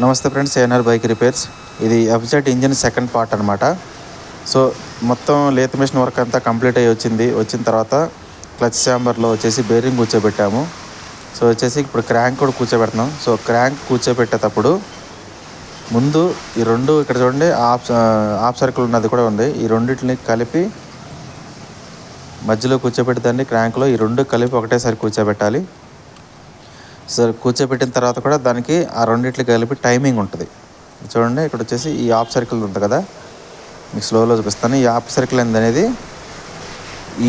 నమస్తే friends, ANR bike repairs. ఇది FZ engine second part అనమాట. సో మొత్తం లేత్ మిషన్ వర్క్ అంతా కంప్లీట్ అయ్యి వచ్చిన తర్వాత క్లచ్ ఛాంబర్లో వచ్చేసి బేరింగ్ కూర్చోబెట్టాము. సో వచ్చేసి ఇప్పుడు క్రాంక్ కూడా కూర్చోబెడుతున్నాం. సో క్రాంక్ కూర్చోబెట్టేటప్పుడు ముందు ఈ రెండు ఇక్కడ చూడండి, ఆఫ్ సర్కిల్ ఉన్నది కూడా ఉంది. ఈ రెండింటిని కలిపి మధ్యలో కూర్చోబెట్టేదాన్ని క్రాంక్లో ఈ రెండు కలిపి ఒకటేసారి కూర్చోబెట్టాలి. సో కూర్చోబెట్టిన తర్వాత కూడా దానికి ఆ రెండింటికి కలిపి టైమింగ్ ఉంటుంది. చూడండి, ఇక్కడ వచ్చేసి ఈ ఆఫ్ సర్కిల్ ఉంటుంది కదా, మీకు స్లోలో చూపిస్తాను. ఈ ఆఫ్ సర్కిల్ అనేది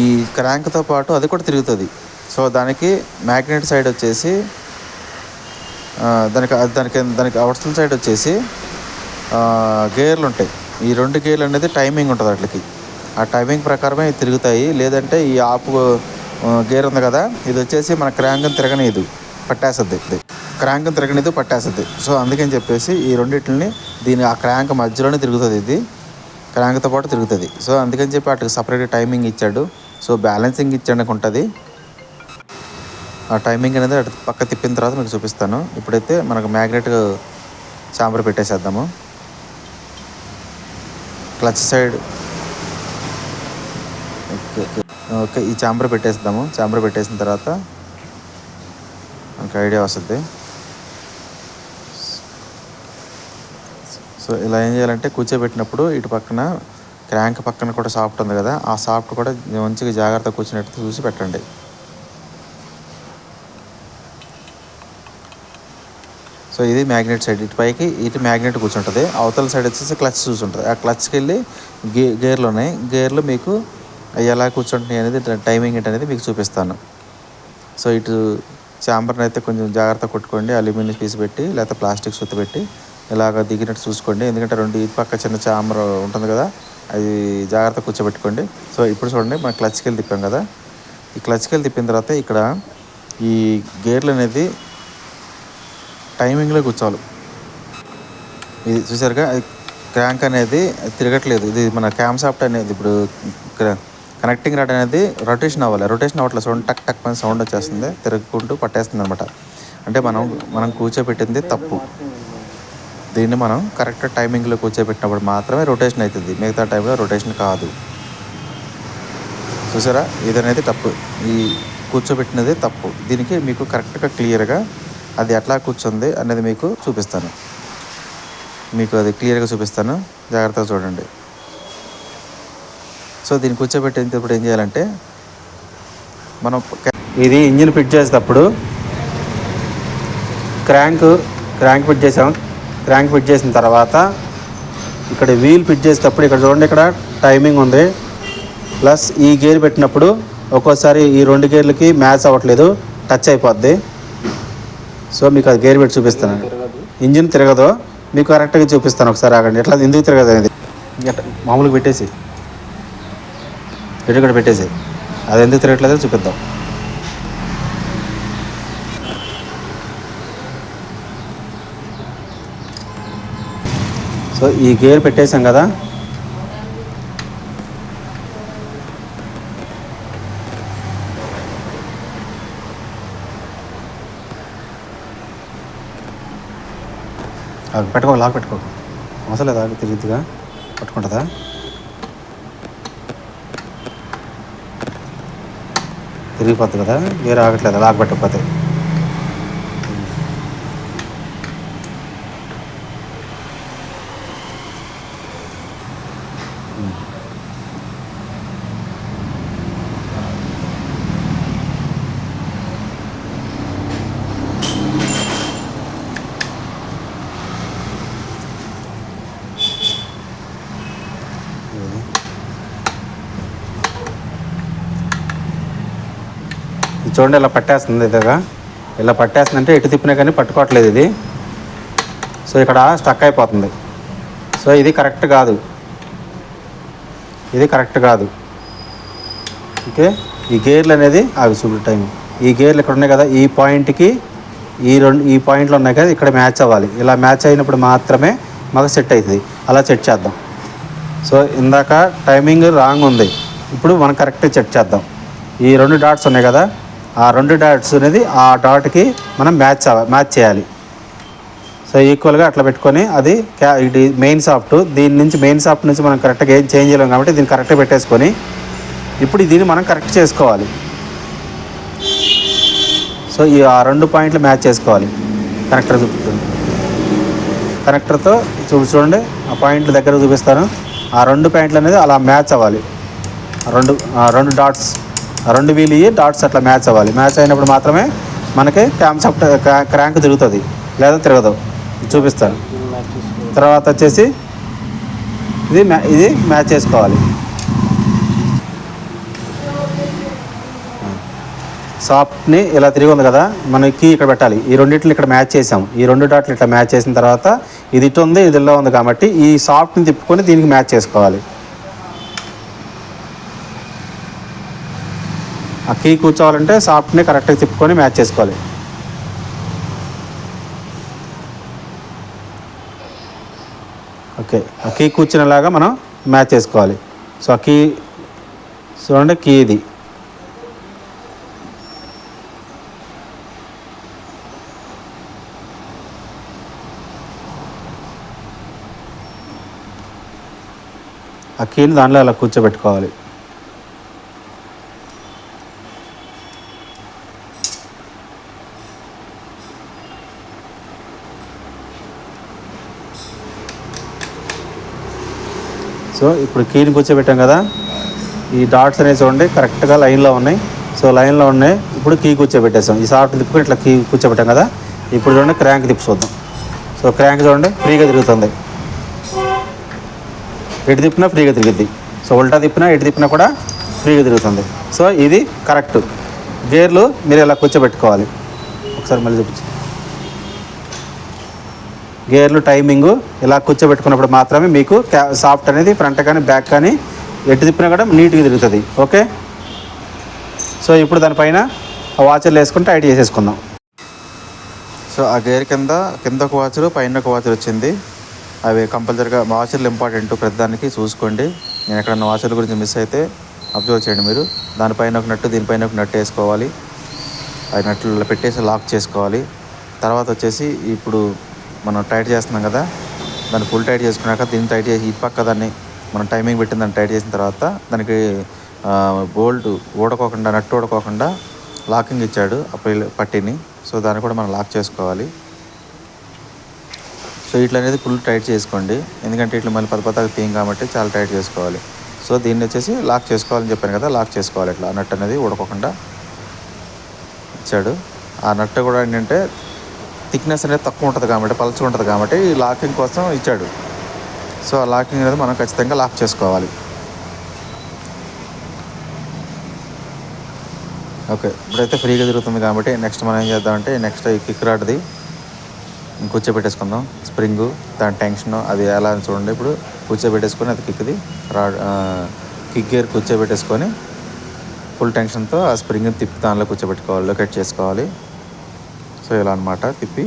ఈ క్రాంక్తో పాటు అది కూడా తిరుగుతుంది. సో దానికి మ్యాగ్నెట్ సైడ్ వచ్చేసి దానికి అవతల సైడ్ వచ్చేసి గేర్లు ఉంటాయి. ఈ రెండు గేర్లు అనేది టైమింగ్ ఉంటుంది వాటికి. ఆ టైమింగ్ ప్రకారమే తిరుగుతాయి. లేదంటే ఈ ఆఫ్ గేర్ ఉంది కదా, ఇది వచ్చేసి మన క్రాంక్ని తిరగనీయదు, పట్టేస్తుంది. సో అందుకని చెప్పేసి ఈ రెండింటిని ఆ క్రాంక్ మధ్యలోనే తిరుగుతుంది. ఇది క్రాంక్తో పాటు తిరుగుతుంది. సో అందుకని చెప్పి వాటికి సపరేట్ టైమింగ్ ఇచ్చాడు. సో బ్యాలెన్సింగ్ ఇచ్చాడు ఉంటుంది. ఆ టైమింగ్ అనేది అటు పక్క తిప్పిన తర్వాత మీకు చూపిస్తాను. ఇప్పుడైతే మనకు మ్యాగ్నెట్ ఛాంబర్ పెట్టేసేద్దాము. క్లచ్ సైడ్ ఓకే, ఈ ఛాంబర్ పెట్టేద్దాము. ఛాంబర్ పెట్టేసిన తర్వాత మనకు ఐడియా వస్తుంది. సో ఇలా ఏం చేయాలంటే కూర్చోబెట్టినప్పుడు ఇటు పక్కన క్రాంక్ పక్కన కూడా సాఫ్ట్ ఉంది కదా, ఆ సాఫ్ట్ కూడా మంచిగా జాగ్రత్తగా కూర్చున్నట్టు చూసి పెట్టండి. సో ఇది మ్యాగ్నెట్ సైడ్, ఇటు పైకి ఇటు మ్యాగ్నెట్ కూర్చుంటుంది. అవతల సైడ్ వచ్చేసి క్లచ్ చూసుంటుంది. ఆ క్లచ్కి వెళ్ళి గేర్లు ఉన్నాయి. గేర్లు మీకు ఎలా కూర్చుంటున్నాయి అనేది టైమింగ్ అనేది మీకు చూపిస్తాను. సో ఇటు ఛాంబర్ని అయితే కొంచెం జాగ్రత్త కొట్టుకోండి. అల్యూమినియం పీస్ పెట్టి లేకపోతే ప్లాస్టిక్ సుత్తి పెట్టి ఇలాగ దిగినట్టు చూసుకోండి. ఎందుకంటే రెండు ఇటు పక్క చిన్న ఛాంబర్ ఉంటుంది కదా, అది జాగ్రత్త కూర్చోబెట్టుకోండి. సో ఇప్పుడు చూడండి, మనం క్లచ్కి వెళ్ళి తిప్పాం కదా, ఈ క్లచ్కి వెళ్ళి తిప్పిన తర్వాత ఇక్కడ ఈ గేర్లు అనేది టైమింగ్లో కూర్చోవాలి. ఇది చూసారుగా, క్రాంక్ అనేది తిరగట్లేదు. ఇది మన క్యామ్ సాఫ్ట్ అనేది ఇప్పుడు కనెక్టింగ్ రాడ్ అనేది రొటేషన్ అవ్వాలి. రొటేషన్ అవ్వట్లేదు. సౌండ్ టక్ టక్ పని సౌండ్ వచ్చేస్తుంది, తిరుగుకుంటూ పట్టేస్తుంది అనమాట. అంటే మనం కూర్చోబెట్టింది తప్పు. దీన్ని మనం కరెక్ట్ టైమింగ్లో కూర్చోబెట్టినప్పుడు మాత్రమే రొటేషన్ అవుతుంది, మిగతా టైంలో రొటేషన్ కాదు. చూసారా, ఇది అనేది తప్పు. ఈ కూర్చోబెట్టినది తప్పు. దీనికి మీకు కరెక్ట్గా క్లియర్గా అది ఎట్లా కూర్చుంది అనేది మీకు చూపిస్తాను. అది క్లియర్గా చూపిస్తాను, జాగ్రత్తగా చూడండి. సో దీన్ని కూర్చోబెట్టేటప్పుడు ఏం చేయాలంటే, మనం ఇది ఇంజిన్ ఫిట్ చేసేటప్పుడు క్రాంక్ ఫిట్ చేసాం. క్రాంక్ ఫిట్ చేసిన తర్వాత ఇక్కడ వీల్ ఫిట్ చేసేటప్పుడు ఇక్కడ చూడండి, ఇక్కడ టైమింగ్ ఉంది. ప్లస్ ఈ గేర్ పెట్టినప్పుడు ఒక్కోసారి ఈ రెండు గేర్లకి మ్యాచ్ అవ్వట్లేదు, టచ్ అయిపోద్ది. సో మీకు అది గేర్ పెట్టి చూపిస్తాను. ఇంజిన్ తిరగదు, మీకు కరెక్ట్గా చూపిస్తాను. ఒకసారి ఆగండి. ఎట్లా ఎందుకు తిరగదు అనేది మామూలుగా పెట్టేసి ఇక్కడ పెట్టేసి అది ఎందుకు తిరగట్లేదో చూపిద్దాం. సో ఈ గేర్ పెట్టేసాం కదా, లాక్ పెట్టుకో, అవసరం లేదా, తిరిగిద్దిగా పట్టుకుంటుందా. తిరిగిపోద్ది కదా, గేర్ ఆగట్లేదు లాక్ పెట్టకపోతే. చూడండి, ఇలా పట్టేస్తుంది. ఇదిగా ఇలా పట్టేస్తుంది అంటే ఎటు తిప్పినా కానీ పట్టుకోవట్లేదు ఇది. సో ఇక్కడ స్టక్ అయిపోతుంది. సో ఇది కరెక్ట్ కాదు. ఓకే, ఈ గేర్లు అనేది అవి చూడు టైం. ఈ గేర్లు ఇక్కడ ఉన్నాయి కదా, ఈ పాయింట్కి ఈ పాయింట్లు ఉన్నాయి కదా, ఇక్కడ మ్యాచ్ అవ్వాలి. ఇలా మ్యాచ్ అయినప్పుడు మాత్రమే మాకు సెట్ అవుతుంది. అలా చెక్ చేద్దాం. సో ఇందాక టైమింగ్ రాంగ్ ఉంది, ఇప్పుడు మనం కరెక్ట్గా చెక్ చేద్దాం. ఈ రెండు డాట్స్ ఉన్నాయి కదా, ఆ రెండు డాట్స్ అనేది ఆ డాట్కి మనం మ్యాచ్ చేయాలి. సో సో ఈక్వల్గా అట్లా పెట్టుకొని అది ఇది మెయిన్ సాఫ్ట్, దీని నుంచి మెయిన్ సాఫ్ట్ నుంచి మనం కరెక్ట్గా ఏం చేంజ్ చేయలేం కాబట్టి దీన్ని కరెక్ట్గా పెట్టేసుకొని ఇప్పుడు దీన్ని మనం కరెక్ట్ చేసుకోవాలి. సో ఈ ఆ 2 పాయింట్లు మ్యాచ్ చేసుకోవాలి. కనెక్టర్ చూపుతుంది, కనెక్టర్తో చూడండి ఆ పాయింట్లు దగ్గర చూపిస్తాను. ఆ 2 పాయింట్లు అనేది అలా మ్యాచ్ అవ్వాలి. రెండు డాట్స్, 2 వీల్ డాట్స్ అట్లా మ్యాచ్ అవ్వాలి. మ్యాచ్ అయినప్పుడు మాత్రమే మనకి క్యామ్సాఫ్ట్ క్రాంక్ తిరుగుతుంది, లేదా తిరగదు. చూపిస్తాను. తర్వాత వచ్చేసి ఇది మ్యాచ్ చేసుకోవాలి. సాఫ్ట్ని ఇలా తిరిగి ఉంది కదా, మన కీ ఇక్కడ పెట్టాలి. ఈ రెండిట్లు ఇక్కడ మ్యాచ్ చేసాం. ఈ 2 డాట్లు ఇట్లా మ్యాచ్ చేసిన తర్వాత ఇది ఇటు ఉంది, ఇది ఇలా ఉంది కాబట్టి ఈ సాఫ్ట్ని తిప్పుకొని దీనికి మ్యాచ్ చేసుకోవాలి. ఆ కీ కూర్చోవాలంటే సాఫ్ట్ని కరెక్ట్గా తిప్పుకొని మ్యాచ్ చేసుకోవాలి. ఓకే, ఆ కీ కూర్చునేలాగా మనం మ్యాచ్ చేసుకోవాలి. సో ఆ కీ చూడండి, కీ ఇది. ఆ కీని దాంట్లో అలా కూర్చోబెట్టుకోవాలి. సో ఇప్పుడు కీని కూర్చోబెట్టాం కదా, ఈ డాట్స్ అనేవి చూడండి కరెక్ట్గా లైన్లో ఉన్నాయి. సో లైన్లో ఉన్నాయి. ఇప్పుడు కీ కూర్చోబెట్టేసాం. ఈ సాఫ్ట్ తిప్పుకొని ఇట్లా కీ కూర్చోబెట్టాం కదా. ఇప్పుడు చూడండి క్రాంక్ తిప్పి చూద్దాం. సో క్రాంక్ చూడండి ఫ్రీగా తిరుగుతుంది. ఎటు తిప్పినా ఫ్రీగా తిరుగుద్ది. సో ఉల్టా తిప్పినా ఎటు తిప్పినా కూడా ఫ్రీగా తిరుగుతుంది. సో ఇది కరెక్ట్. గేర్లు మీరు ఇలా కూర్చోబెట్టుకోవాలి. ఒకసారి మళ్ళీ చూపించు. గేర్లు టైమింగు ఇలా కూర్చోబెట్టుకున్నప్పుడు మాత్రమే మీకు సాఫ్ట్ అనేది ఫ్రంట్ కానీ బ్యాక్ కానీ ఎటు తిప్పినా కూడా నీట్గా తిరుగుతుంది. ఓకే, సో ఇప్పుడు దానిపైన వాచర్లు వేసుకుని టైట్ చేసేసుకుందాం. సో ఆ గేర్ కింద ఒక వాచరు, పైన ఒక వాచర్ వచ్చింది. అవి కంపల్సరీగా వాచర్లు ఇంపార్టెంట్, ప్రతిదానికి చూసుకోండి. నేను ఎక్కడన్నా వాచర్ల గురించి మిస్ అయితే అబ్జర్వ్ చేయండి మీరు. దానిపైన ఒక నట్టు, దీనిపైన ఒక నట్టు వేసుకోవాలి. అది నట్లు పెట్టేసి లాక్ చేసుకోవాలి. తర్వాత వచ్చేసి ఇప్పుడు మనం టైట్ చేస్తున్నాం కదా, దాన్ని ఫుల్ టైట్ చేసుకున్నాక దీన్ని టైట్ చేసి ఈ పక్క దాన్ని మనం టైమింగ్ పెట్టిన దాన్ని టైట్ చేసిన తర్వాత దానికి బోల్ట్ ఊడకోకుండా, నట్టు ఊడకోకుండా లాకింగ్ ఇచ్చాడు ఆ పట్టీని. సో దాన్ని కూడా మనం లాక్ చేసుకోవాలి. సో ఇట్లా అనేది ఫుల్ టైట్ చేసుకోండి, ఎందుకంటే ఇట్లా మళ్ళీ పదపదాకు తీయం కాబట్టి చాలా టైట్ చేసుకోవాలి. సో దీన్ని వచ్చేసి లాక్ చేసుకోవాలని చెప్పాను కదా, లాక్ చేసుకోవాలి. ఇట్లా నట్టు అనేది ఊడకోకుండా ఇచ్చాడు. ఆ నట్టు కూడా ఏంటంటే థిక్నెస్ అనేది తక్కువ ఉంటుంది కాబట్టి, పలుచగా ఉంటుంది కాబట్టి ఈ లాకింగ్ కోసం ఇచ్చాడు. సో ఆ లాకింగ్ అనేది మనం ఖచ్చితంగా లాక్ చేసుకోవాలి. ఓకే, ఇప్పుడైతే ఫ్రీగా తిరుగుతుంది కాబట్టి నెక్స్ట్ మనం ఏం చేద్దామంటే నెక్స్ట్ ఈ కిక్ రాడ్ది కూర్చోబెట్టేసుకుందాం. స్ప్రింగు, దాని టెన్షన్ అది ఎలా అని చూడండి. ఇప్పుడు కూర్చోబెట్టేసుకొని అది కిక్ గేర్ కూర్చోబెట్టేసుకొని ఫుల్ టెన్షన్తో ఆ స్ప్రింగ్ని తిప్పి దానిలో కూర్చోబెట్టుకోవాలి, లొకేట్ చేసుకోవాలి. సో ఇలా అనమాట తిప్పి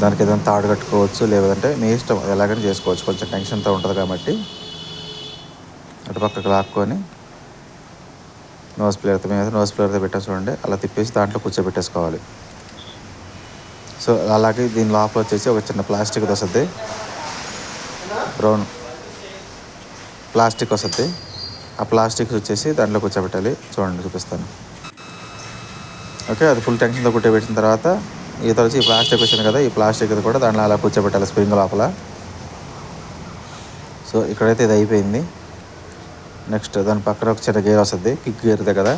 దానికి ఏదైనా తాడు కట్టుకోవచ్చు, లేదంటే మీ ఇష్టం ఎలాగైనా చేసుకోవచ్చు. కొంచెం టెన్షన్తో ఉంటుంది కాబట్టి అటుపక్కకు లాక్కొని నోస్ ప్లేయర్తో పెట్టా చూడండి, అలా తిప్పేసి దాంట్లో కూర్చోబెట్టేసుకోవాలి. సో అలాగే దీని లోపల వచ్చేసి ఒక చిన్న ప్లాస్టిక్ వస్తుంది, బ్రౌన్ ప్లాస్టిక్ వస్తుంది. ఆ ప్లాస్టిక్ వచ్చేసి దాంట్లో కూర్చోబెట్టాలి. చూడండి చూపిస్తాను. ఓకే, అది ఫుల్ టెన్షన్తో కూర్చోబెట్టిన తర్వాత ఈత వచ్చి ఈ ప్లాస్టిక్ వచ్చింది కదా, ఈ ప్లాస్టిక్ కూడా దాంట్లో అలా కూర్చోబెట్టాలి స్ప్రింగ్ లోపల. సో ఇక్కడైతే ఇది అయిపోయింది. నెక్స్ట్ దాని పక్కన ఒక చిన్న గేర్ వస్తుంది, కిక్ గేర్ దగ్గర.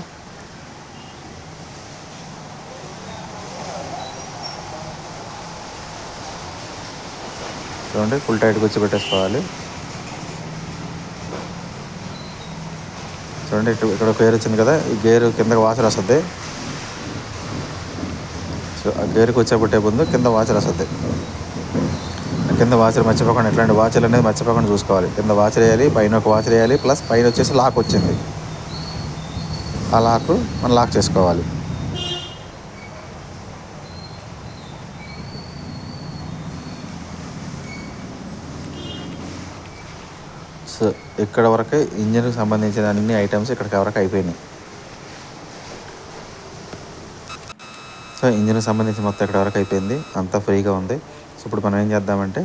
చూడండి ఫుల్ టైట్ కూర్చోబెట్టేసుకోవాలి. చూడండి ఇక్కడ గేర్ వచ్చింది కదా, ఈ గేరు కిందకి వాచర్ వస్తుంది. సో ఆ గేర్ కూర్చోబెట్టే ముందు కింద వాచర్ వస్తుంది. కింద వాచర్ మర్చిపోకుండా, ఇట్లాంటి వాచర్లు అనేది మర్చిపోకుండా చూసుకోవాలి. కింద వాచర్ వేయాలి, పైన ఒక వాచర్ వేయాలి, ప్లస్ పైన వచ్చేసి లాక్ వచ్చింది. ఆ లాక్ మనం లాక్ చేసుకోవాలి. సో ఇక్కడ వరకే ఇంజిన్కి సంబంధించిన అన్ని ఐటమ్స్ ఇక్కడికి వరకు అయిపోయినాయి. సో సో ఇంజిన్కి సంబంధించి మొత్తం ఇక్కడ వరకు అయిపోయింది, అంతా ఫ్రీగా ఉంది. సో ఇప్పుడు మనం ఏం చేద్దామంటే,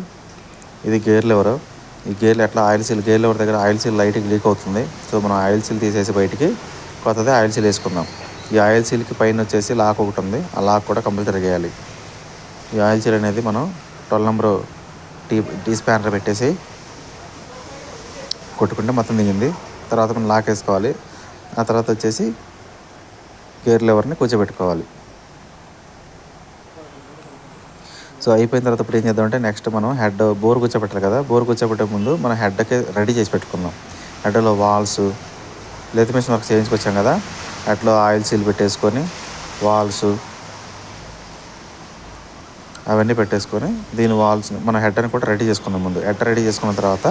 ఇది గేర్ లివర్. ఈ గేర్లు ఎట్లా ఆయిల్ సీల్, గేర్ లివర్ దగ్గర ఆయిల్ సీల్ లైట్గా లీక్ అవుతుంది. సో మనం ఆయిల్ సీల్ తీసేసి బయటికి కొత్తది ఆయిల్ సీల్ వేసుకుందాం. ఈ ఆయిల్ సీల్కి పైన వచ్చేసి లాక్ ఒకటి ఉంది, ఆ లాక్ కూడా కంపల్సరీ వేయాలి. ఈ ఆయిల్ సీల్ అనేది మనం 12 నెంబర్ టీ స్పానర్ పెట్టేసి కొట్టుకుంటే మొత్తం దిగింది. తర్వాత మనం లాక్ వేసుకోవాలి. ఆ తర్వాత వచ్చేసి గేర్ లివర్ని కూర్చోబెట్టుకోవాలి. సో అయిపోయిన తర్వాత ఇప్పుడు ఏం చేద్దామంటే, నెక్స్ట్ మనం హెడ్ బోర్ కూర్చోబెట్టాలి కదా, బోర్ కూర్చోబెట్టే ముందు మనం హెడ్కి రెడీ చేసి పెట్టుకుందాం. హెడ్లో వాల్స్ లేత మిషన్ వర్క్ చేయించుకొచ్చాం కదా, హెడ్లో ఆయిల్ సీల్ పెట్టేసుకొని వాల్స్ అవన్నీ పెట్టేసుకొని దీని వాల్స్ని మన హెడ్ అని కూడా రెడీ చేసుకుందాం. ముందు హెడ్ రెడీ చేసుకున్న తర్వాత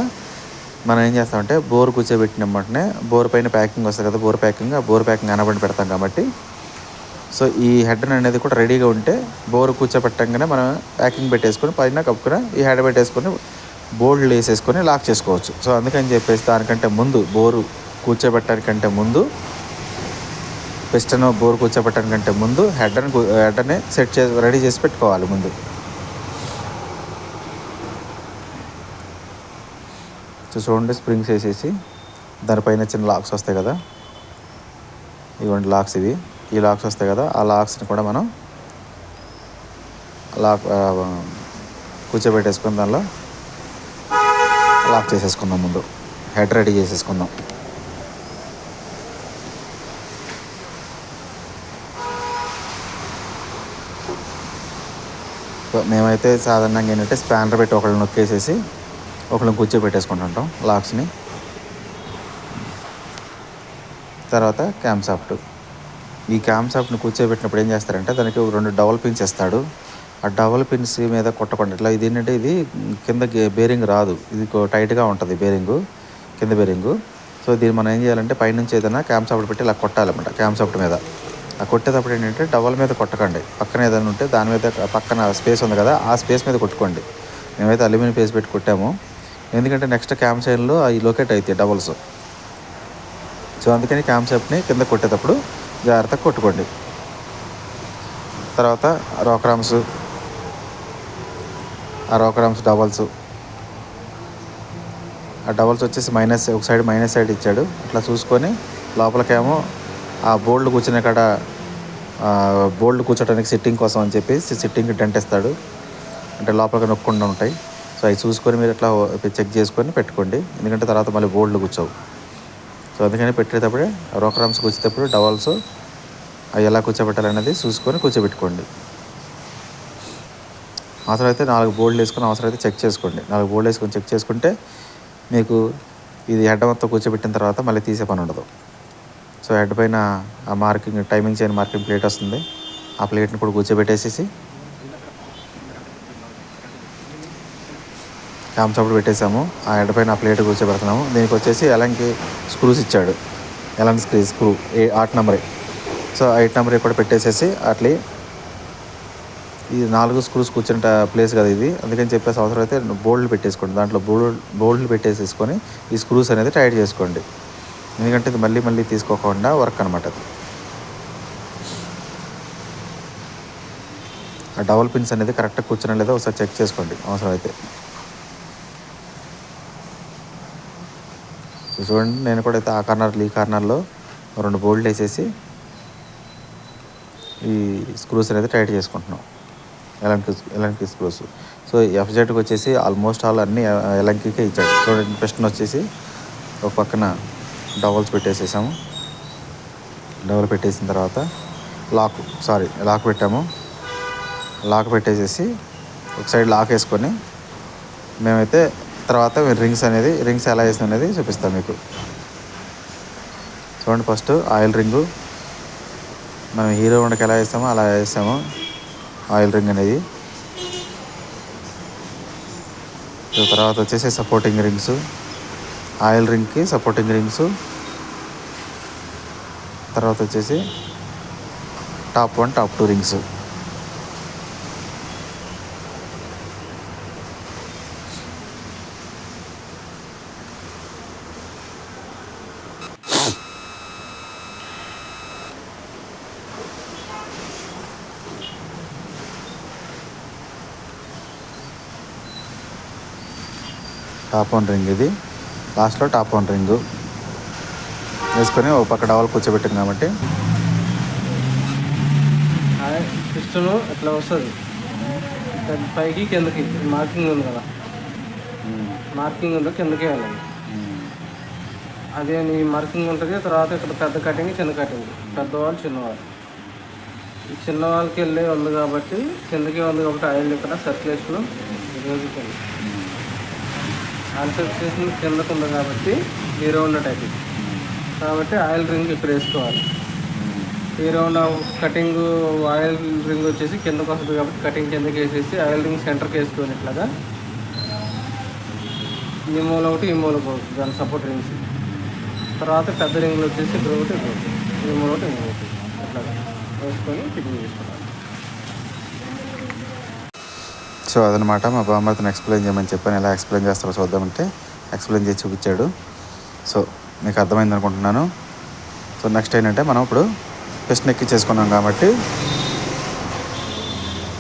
మనం ఏం చేస్తామంటే, బోర్ కూర్చోబెట్టిన వెంటనే బోర్ పైన ప్యాకింగ్ వస్తుంది కదా, బోర్ ప్యాకింగ్, ఆ బోర్ ప్యాకింగ్ అనబడి పెడతాం కాబట్టి, సో ఈ హెడ్ అనేది కూడా రెడీగా ఉంటే బోర్ కూర్చోబెట్టంగానే మనం ప్యాకింగ్ పెట్టేసుకొని పైన కప్పుకుని ఈ హెడ్ పెట్టేసుకొని బోల్డ్లు వేసేసుకొని లాక్ చేసుకోవచ్చు. సో అందుకని చెప్పేసి దానికంటే ముందు, బోరు కూర్చోబెట్టడానికంటే ముందు, పిస్టన్ బోర్ కూర్చోబెట్టడానికంటే ముందు హెడ్ని సెట్ చేసి రెడీ చేసి పెట్టుకోవాలి ముందు. సో చూడండి, స్ప్రింగ్స్ వేసేసి దానిపైన చిన్న లాక్స్ వస్తాయి కదా, ఇవ్వండి లాక్స్, ఇవి ఈ లాక్స్ వస్తాయి కదా, ఆ లాక్స్ని కూడా మనం లాక్ కూర్చోబెట్టేసుకుని దానిలో లాక్ చేసేసుకుందాం. ముందు హెడ్ రెడీ చేసేసుకుందాం. మేమైతే సాధారణంగా ఏంటంటే స్పానర్ పెట్టి ఒకళ్ళని నొక్కేసేసి ఒకళ్ళని కూర్చోబెట్టేసుకుంటుంటాం లాక్స్ని. తర్వాత క్యామ్ సాఫ్ట్. ఈ క్యామ్ సాఫ్ట్ని కూర్చోబెట్టినప్పుడు ఏం చేస్తారంటే, దానికి 2 డబల్ పిన్స్ ఇస్తాడు. ఆ డబల్ పిన్స్ మీద కొట్టకుండా ఇట్లా, ఇది ఏంటంటే ఇది కింద బేరింగ్ రాదు, ఇది టైట్గా ఉంటుంది బేరింగు, కింద బేరింగు. సో దీన్ని మనం ఏం చేయాలంటే, పైనుంచి ఏదైనా క్యామ్ సాఫ్ట్ పెట్టి ఇలా కొట్టాలన్నమాట. క్యామ్ సాఫ్ట్ మీద ఆ కొట్టేటప్పుడు ఏంటంటే డబల్ మీద కొట్టకండి, పక్కన ఏదైనా ఉంటే దాని మీద, పక్కన స్పేస్ ఉంది కదా, ఆ స్పేస్ మీద కొట్టుకోండి. మేమైతే అల్యూమినియం పేస్ పెట్టి కొట్టాము, ఎందుకంటే నెక్స్ట్ క్యామ్ సైడ్లో అవి లొకేట్ అవుతాయి డబల్స్. సో అందుకని క్యామ్ సాఫ్ట్ని కింద కొట్టేటప్పుడు జాగ్రత్తగా కొట్టుకోండి. తర్వాత రోకరామ్స్, ఆ రోకరామ్స్ డబల్స్, ఆ డబల్స్ వచ్చేసి ఒక సైడ్ మైనస్ సైడ్ ఇచ్చాడు, అట్లా చూసుకొని లోపలికేమో ఆ బోల్డ్ కూర్చునే కాడ బోల్డ్ కూర్చోడానికి సిట్టింగ్ కోసం అని చెప్పేసి సిట్టింగ్ డెంట్ ఇస్తాడు, అంటే లోపలికి నొక్కకుండా ఉంటాయి. సో అవి చూసుకొని మీరు ఇట్లా చెక్ చేసుకొని పెట్టుకోండి, ఎందుకంటే తర్వాత మళ్ళీ బోల్డ్లు కూర్చోవు. సో అందుకని పెట్టేటప్పుడే రోకరామ్స్ కూర్చేటప్పుడు డబల్స్ అవి ఎలా కూర్చోబెట్టాలనేది చూసుకొని కూర్చోబెట్టుకోండి. అవసరమైతే 4 బోల్డ్లు వేసుకొని అవసరమైతే చెక్ చేసుకోండి. 4 బోల్డ్ వేసుకొని చెక్ చేసుకుంటే మీకు ఇది హెడ్ మొత్తం కూర్చోబెట్టిన తర్వాత మళ్ళీ తీసే పని ఉండదు. సో హెడ్ పైన ఆ marking, timing chain marking plate వస్తుంది, ఆ ప్లేట్ని కూడా కూర్చోబెట్టేసేసి క్యామ్ సాఫ్ట్ పెట్టేసాము. ఆ హెడ్ పైన ఆ ప్లేట్ కూర్చోబెడుతున్నాము. దీనికి వచ్చేసి ఎలంకి స్క్రూస్ ఇచ్చాడు, ఎలాంటి స్క్రూ 8 నెంబర్. సో 8 నెంబర్ కూడా పెట్టేసేసి అట్లే ఈ 4 స్క్రూస్ కూర్చుంటే ప్లేస్ కదా ఇది, అందుకని చెప్పేసి అవసరం అయితే బోల్డ్లు పెట్టేసుకోండి. దాంట్లో బోల్డ్లు పెట్టేసేసుకొని ఈ స్క్రూస్ అనేది టైట్ చేసుకోండి, ఎందుకంటే ఇది మళ్ళీ తీసుకోకుండా వర్క్ అనమాట. అది ఆ డబల్ పిన్స్ అనేది కరెక్ట్గా కూర్చున్నా లేదో ఒకసారి చెక్ చేసుకోండి అవసరం అయితే. చూడండి, నేను కూడా అయితే ఈ కార్నర్లో 2 బోల్డ్లు వేసేసి ఈ స్క్రూస్ అనేది టైట్ చేసుకుంటున్నాం, ఎలంకి స్క్రూస్. సో ఎఫ్జెడ్కి వచ్చేసి ఆల్మోస్ట్ ఆల్ అన్నీ ఎలంకీకే ఇచ్చాడు. చూడండి, పిస్టన్ వచ్చేసి ఒక పక్కన డబల్స్ పెట్టేసేసాము. డబల్ పెట్టేసిన తర్వాత లాక్ పెట్టాము. లాక్ పెట్టేసేసి ఒక సైడ్ లాక్ వేసుకొని మేమైతే తర్వాత రింగ్స్ ఎలా వేసాం అనేది చూపిస్తాం మీకు. చూడండి, ఫస్ట్ ఆయిల్ రింగు మనం హీరో హోండాకి ఎలా వేస్తామో అలా వేసాము ఆయిల్ రింగ్ అనేది. తర్వాత వచ్చేసి సపోర్టింగ్ రింగ్స్, ఆయిల్ రింగ్కి సపోర్టింగ్ రింగ్స్, తర్వాత వచ్చేసి top 1 top 2 rings. Top on ring ఇది. లాస్ట్లో టాప్ ఆన్ రింగు వేసుకొని ఒక పక్క డవల్ కూర్చోబెట్టాం కాబట్టి పిస్టన్ ఇట్లా వస్తుంది పైకి కిందకి మార్కింగ్ ఉంది కదా, మార్కింగ్ ఉందో కిందకి వెళ్ళాలి. అదే నీ మార్కింగ్ ఉంటుంది. తర్వాత ఇక్కడ పెద్ద కటింగ్ చిన్న కటింగ్, పెద్దవాళ్ళు చిన్నవాళ్ళు. ఈ చిన్న వాళ్ళకి వెళ్ళే ఉంది కాబట్టి కిందకి ఉంది కాబట్టి ఆయిల్ ఇక్కడ సర్క్యులేషన్ జరుగుతుంది. ఆయిల్ సర్క్యులేషన్ కిందకు ఉంది కాబట్టి ఈ రౌండ్ టైప్ కాబట్టి ఆయిల్ రింగ్ ఇక్కడ వేసుకోవాలి. ఈ రౌండ్ కటింగ్ ఆయిల్ రింగ్ వచ్చేసి కిందకు వస్తుంది కాబట్టి కటింగ్ కిందకి వేసేసి ఆయిల్ రింగ్ సెంటర్కి వేసుకొని ఇట్లాగా ఈ మూల ఒకటి ఈ మూల ఒకటి దాని సపోర్ట్ రింగ్స్. తర్వాత పెద్ద రింగులు వచ్చేసి ఇక్కడ ఒకటి ఈ మూల ఒకటి ఇంకో ఒకటి అట్లాగా వేసుకొని ఫిట్టింగ్ చేసుకోవాలి. సో అదనమాట మా బామ్మర్తను ఎక్స్ప్లెయిన్ చేయమని చెప్పాను. ఎలా ఎక్స్ప్లెయిన్ చేస్తారో చూద్దామంటే ఎక్స్ప్లెయిన్ చేసి చూపించాడు. సో మీకు అర్థమైంది అనుకుంటున్నాను. సో నెక్స్ట్ ఏంటంటే మనం ఇప్పుడు పిస్టన్ ఎక్కించేసుకున్నాం కాబట్టి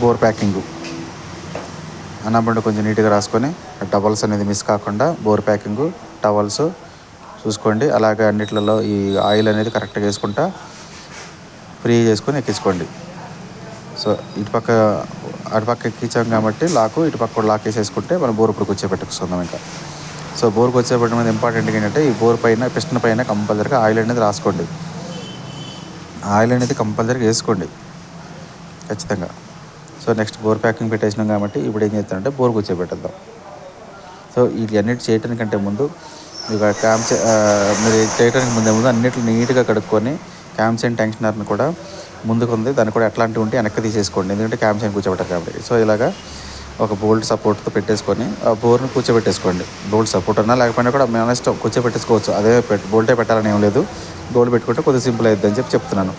బోర్ ప్యాకింగు అన్నప్పుడు కొంచెం నీట్గా రాసుకొని టవల్స్ అనేది మిస్ కాకుండా బోర్ ప్యాకింగు టవల్స్ చూసుకోండి. అలాగే అన్నిట్లలో ఈ ఆయిల్ అనేది కరెక్ట్గా వేసుకుంటా ఫ్రీ చేసుకొని ఎక్కించుకోండి. సో ఇటుపక్క అటుపక్క ఎక్కించాం కాబట్టి లాకు ఇటుపక్క కూడా లాక్ వేసేసుకుంటే మనం బోర్ ఇప్పుడు కూర్చోబెట్టుకుందాం. ఇంకా సో బోర్ కూర్చోబెట్టడం అనేది ఇంపార్టెంట్ ఏంటంటే ఈ బోర్ పైన పిస్టన్ పైన కంపల్సరీగా ఆయిల్ అనేది రాసుకోండి. ఆయిల్ అనేది కంపల్సరీగా వేసుకోండి ఖచ్చితంగా. సో నెక్స్ట్ బోర్ ప్యాకింగ్ పెట్టేసినాం కాబట్టి ఇప్పుడు ఏం చేస్తానంటే బోర్ కూర్చోబెట్టేద్దాం. సో ఇవన్నిటి చేయడానికంటే ముందు మీకు మీరు చేయడానికి ముందు అన్నిటిని నీట్గా కడుక్కొని క్యామ్సైన్ టెన్షనర్ని కూడా ముందుకు ఉంది దాన్ని కూడా ఎట్లాంటివి ఉంటే వెనక్కి తీసేసుకోండి, ఎందుకంటే క్యామ్సైన్ కూర్చోబెట్టారు కాబట్టి. సో ఇలాగా ఒక బోల్ట్ సపోర్ట్తో పెట్టేసుకొని ఆ బోర్ని కూర్చోబెట్టేసుకోండి. బోల్ట్ సపోర్ట్ అన్నా లేకపోయినా కూడా మన ఇష్టం కూర్చోబెట్టేసుకోవచ్చు. అదే బోల్టే పెట్టాలని ఏం లేదు. బోల్ట్ పెట్టుకుంటే కొద్దిగా సింపుల్ అవుతుంది అని చెప్తున్నాను.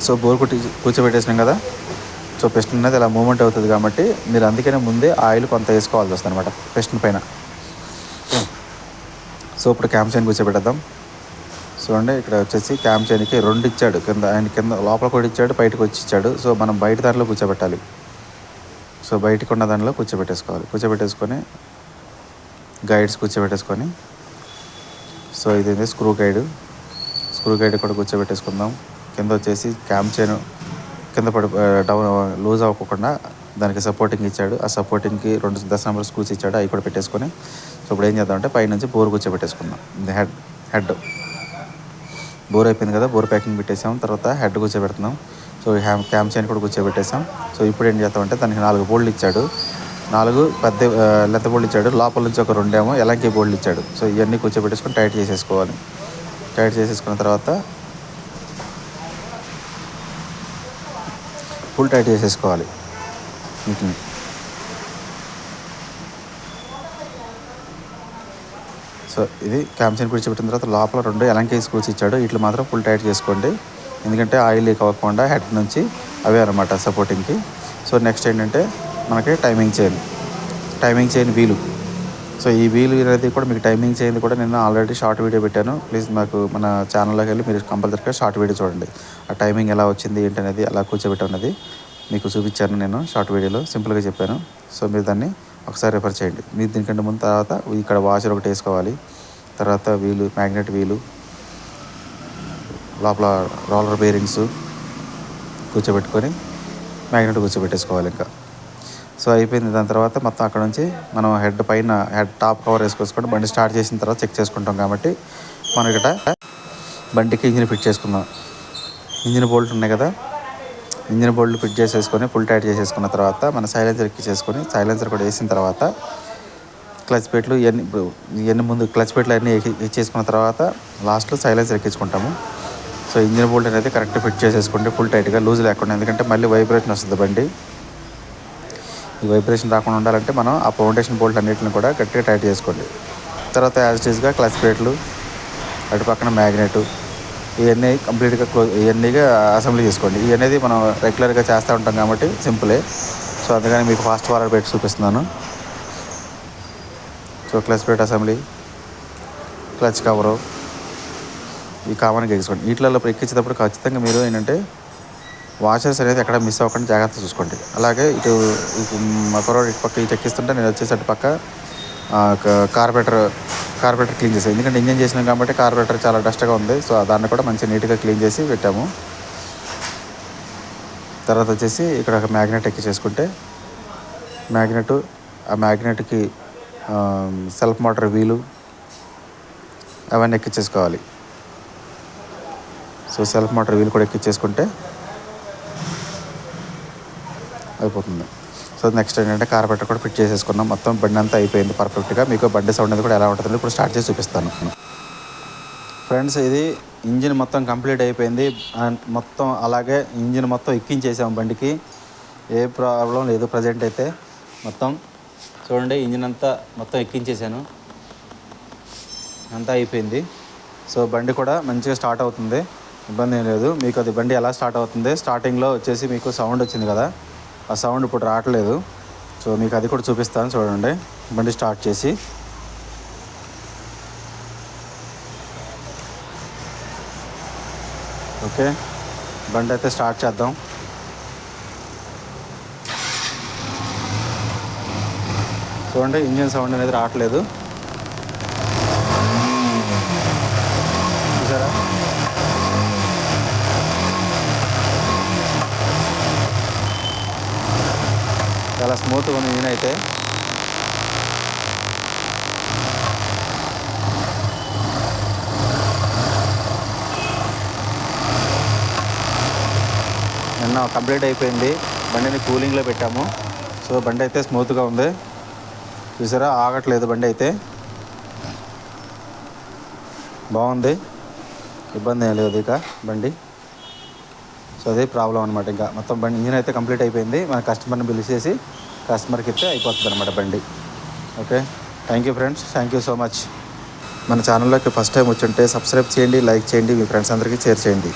సో బోర్ కూర్చోబెట్టేసినాం కదా. సో పిస్టన్ అనేది ఇలా మూవ్మెంట్ అవుతుంది కాబట్టి మీరు అందుకనే ముందే ఆయిల్ కొంత వేసుకోవాల్సి వస్తుంది అనమాట పిస్టన్ పైన. సో ఇప్పుడు క్యామ్సైన్ కూర్చోబెట్టేద్దాం. చూడండి ఇక్కడ వచ్చేసి క్యామ్సైన్కి 2 ఇచ్చాడు. ఆయన కింద లోపల కూడా ఇచ్చాడు, బయటకు వచ్చి ఇచ్చాడు. సో మనం బయట దాంట్లో కూర్చోబెట్టాలి. సో బయటకు ఉన్న దానిలో కూర్చోబెట్టేసుకోవాలి. కూర్చోబెట్టేసుకొని గైడ్స్ కూర్చోబెట్టేసుకొని సో ఇది స్క్రూ గైడ్ కూడా కూర్చోబెట్టేసుకుందాం. కింద వచ్చేసి క్యామ్చైన్ కింద డౌన్ లూజ్ అవ్వకుండా దానికి సపోర్టింగ్ ఇచ్చాడు. ఆ సపోర్టింగ్కి 2 10 నెంబర్ స్క్రూస్ ఇచ్చాడు. అవి కూడా పెట్టేసుకొని సో ఇప్పుడు ఏం చేద్దామంటే పైనుంచి బోర్ కూర్చోబెట్టేసుకుందాం. ఇది హెడ్ బోర్ అయిపోయింది కదా. బోర్ ప్యాకింగ్ పెట్టేసాం. తర్వాత హెడ్ కూర్చోబెడుతున్నాం. సో క్యామ్చైన్ కూడా కూర్చోబెట్టేసాం. సో ఇప్పుడు ఏం చేద్దామంటే దానికి 4 బోల్డ్లు ఇచ్చాడు. 4 పెద్ద లెంత్ బోల్డ్ ఇచ్చాడు. లోపల నుంచి ఒక 2 ఏమో ఎలాంటి బోల్డ్లు ఇచ్చాడు. సో ఇవన్నీ కూర్చోబెట్టేసుకొని టైట్ చేసేసుకోవాలి. టైట్ చేసేసుకున్న తర్వాత ఫుల్ టైట్ చేసేసుకోవాలి వీటిని. సో ఇది క్యామ్చైన్ కూర్చోబెట్టిన తర్వాత లోపల 2 ఎలాంటి స్క్రూస్ ఇచ్చాడు. వీటిని మాత్రం ఫుల్ టైట్ చేసుకోండి, ఎందుకంటే ఆయిల్ లీక్ అవ్వకుండా హెడ్ నుంచి అవే అనమాట సపోర్టింగ్కి. సో నెక్స్ట్ ఏంటంటే మనకి టైమింగ్ చైన్ వీలు. సో ఈ వీలు అనేది కూడా మీకు టైమింగ్ చైన్ కూడా నేను ఆల్రెడీ షార్ట్ వీడియో పెట్టాను. ప్లీజ్ మాకు మన ఛానల్లోకి వెళ్ళి మీరు కంపల్సరీగా షార్ట్ వీడియో చూడండి. ఆ టైమింగ్ ఎలా వచ్చింది ఏంటనేది అలా కూర్చోబెట్టన్నది మీకు చూపించాను. నేను షార్ట్ వీడియోలో సింపుల్గా చెప్పాను. సో మీరు దాన్ని ఒకసారి రెఫర్ చేయండి. మీరు దీనికంటే ముందు తర్వాత ఇక్కడ వాషర్ ఒకటి వేసుకోవాలి. తర్వాత వీలు, మ్యాగ్నెట్ వీలు, లోపల రోలర్ బేరింగ్స్ కూర్చోబెట్టుకొని మ్యాగ్నెట్ కూర్చోబెట్టేసుకోవాలి ఇంకా. సో అయిపోయింది. దాని తర్వాత మొత్తం అక్కడ నుంచి మనం హెడ్ పైన టాప్ కవర్ వేసుకొని బండి స్టార్ట్ చేసిన తర్వాత చెక్ చేసుకుంటాం కాబట్టి మనం ఇక్కడ బండికి ఇంజిన్ ఫిట్ చేసుకుందాం. ఇంజిన్ బోల్ట్ ఉన్నాయి కదా, ఇంజిన్ బోల్ట్ ఫిట్ చేసేసుకొని ఫుల్ టైట్ చేసేసుకున్న తర్వాత మన సైలెన్సర్ ఎక్కించేసుకొని సైలెన్సర్ కూడా వేసిన తర్వాత క్లచ్ ప్లేట్లు ఇవన్నీ ముందు క్లచ్ ప్లేట్లు అన్నీ ఎక్కించేసుకున్న తర్వాత లాస్ట్లో సైలెన్సర్ ఎక్కించుకుంటాము. సో ఇంజిన్ బోల్ట్ అనేది కరెక్ట్ ఫిట్ చేసేసుకోండి ఫుల్ టైట్గా, లూజ్ లేకుండా, ఎందుకంటే మళ్ళీ వైబ్రేషన్ వస్తుంది బండి. ఈ వైబ్రేషన్ రాకుండా ఉండాలంటే మనం ఆ ఫౌండేషన్ బోల్ట్ అన్నిటిని కూడా గట్టిగా టైట్ చేసుకోండి. తర్వాత యాజ్ ఇట్ ఈస్గా క్లచ్ ప్లేట్లు, అటు పక్కన మ్యాగ్నెట్, ఇవన్నీ కంప్లీట్గా ఇవన్నీగా అసెంబ్లీ చేసుకోండి. ఇవన్నీ మనం రెగ్యులర్గా చేస్తూ ఉంటాం కాబట్టి సింపులే. సో అందుకని మీకు ఫాస్ట్ ఫార్వర్డ్ పెట్టి చూపిస్తున్నాను. So clutch plate assembly, clutch cover, ఈ కామన్గా ఎక్కించుకోండి. వీటిలలో ఎక్కించేటప్పుడు ఖచ్చితంగా మీరు ఏంటంటే వాషర్స్ అనేది ఎక్కడ మిస్ అవ్వకుండా జాగ్రత్త చూసుకోండి. అలాగే ఇటు మరో ఇటు పక్క ఇటు ఎక్కిస్తుంటే నేను వచ్చేసి అటు పక్క కార్పొరేటర్ క్లీన్ చేసాం. ఎందుకంటే ఇంజన్ చేసినాం కాబట్టి కార్పొరేటర్ చాలా డస్ట్గా ఉంది. సో దాన్ని కూడా మంచిగా నీట్గా క్లీన్ చేసి పెట్టాము. తర్వాత వచ్చేసి ఇక్కడ ఒక మ్యాగ్నెట్ ఎక్కించేసుకుంటే ఆ మ్యాగ్నెట్కి సెల్ఫ్ మోటార్ వీలు అవన్నీ ఎక్కించేసుకోవాలి. సో సెల్ఫ్ మోటార్ వీల్ కూడా ఎక్కించేసుకుంటే అయిపోతుంది. సో నెక్స్ట్ ఏంటంటే కార్పొరేటర్ కూడా ఫిట్ చేసేసుకున్నాం. మొత్తం బండి అంతా అయిపోయింది పర్ఫెక్ట్గా. మీకు బండి సౌండ్ అనేది కూడా ఎలా ఉంటుందో ఇప్పుడు స్టార్ట్ చేసి చూపిస్తాను ఫ్రెండ్స్. ఇది ఇంజిన్ మొత్తం కంప్లీట్ అయిపోయింది. మొత్తం అలాగే ఇంజిన్ మొత్తం ఎక్కించేసాము. బండికి ఏ ప్రాబ్లం లేదు. ప్రజెంట్ అయితే మొత్తం చూడండి, ఇంజిన్ అంతా మొత్తం ఎక్కించేసాను, అంతా అయిపోయింది. సో బండి కూడా మంచిగా స్టార్ట్ అవుతుంది, ఇబ్బంది ఏం లేదు. మీకు అది బండి ఎలా స్టార్ట్ అవుతుంది, స్టార్టింగ్లో వచ్చేసి మీకు సౌండ్ వచ్చింది కదా, ఆ సౌండ్ ఇప్పుడు రావట్లేదు. సో మీకు అది కూడా చూపిస్తాను చూడండి. బండి స్టార్ట్ చేసి ఓకే, బండి అయితే స్టార్ట్ చేద్దాం. చూడండి, ఇంజిన్ సౌండ్ అనేది రావట్లేదు, చూసారా? చాలా స్మూత్గా ఉంది ఇంజిన్ అయితే. నిన్న కంప్లీట్ అయిపోయింది. బండిని కూలింగ్లో పెట్టాము. సో బండి అయితే స్మూత్గా ఉంది, చూసారా? ఆగట్లేదు బండి అయితే, బాగుంది, ఇబ్బంది ఏం లేదు ఇక బండి. సో అదే ప్రాబ్లం అనమాట. ఇంకా మొత్తం బండి ఇంజిన్ అయితే కంప్లీట్ అయిపోయింది. మన కస్టమర్ని పిలిచేసి కస్టమర్కి ఇస్తే అయిపోతుంది అనమాట బండి. Okay, thank you friends, thank you so much. మన ఛానల్లోకి ఫస్ట్ టైం వచ్చి ఉంటే సబ్స్క్రైబ్ చేయండి, లైక్ చేయండి, మీ ఫ్రెండ్స్ అందరికీ షేర్ చేయండి.